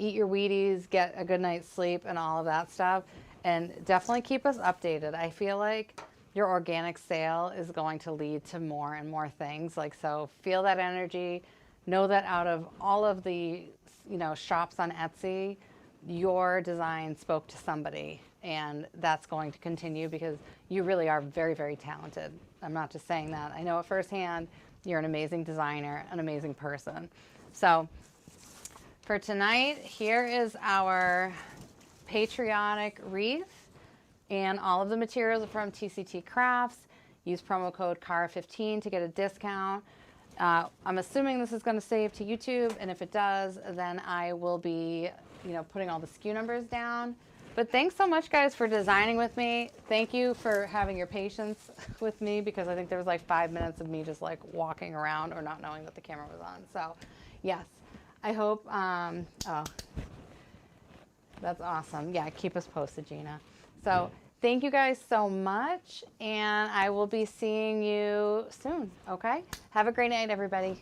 eat your Wheaties, get a good night's sleep and all of that stuff. And definitely keep us updated. I feel like your organic sale is going to lead to more and more things. Like, so feel that energy. Know that out of all of the, shops on Etsy, your design spoke to somebody, and that's going to continue because you really are very, very talented. I'm not just saying that. I know it firsthand. You're an amazing designer, an amazing person. So for tonight, here is our Patriotic Wreath, and all of the materials are from TCT Crafts. Use promo code CAR15 to get a discount. I'm assuming this is going to save to YouTube, and if it does, then I will be, putting all the SKU numbers down. But thanks so much, guys, for designing with me. Thank you for having your patience with me, because I think there was like 5 minutes of me just like walking around or not knowing that the camera was on. So, yes, I hope. Oh, that's awesome. Yeah, keep us posted, Gina. So. Thank you guys so much, and I will be seeing you soon, okay? Have a great night, everybody.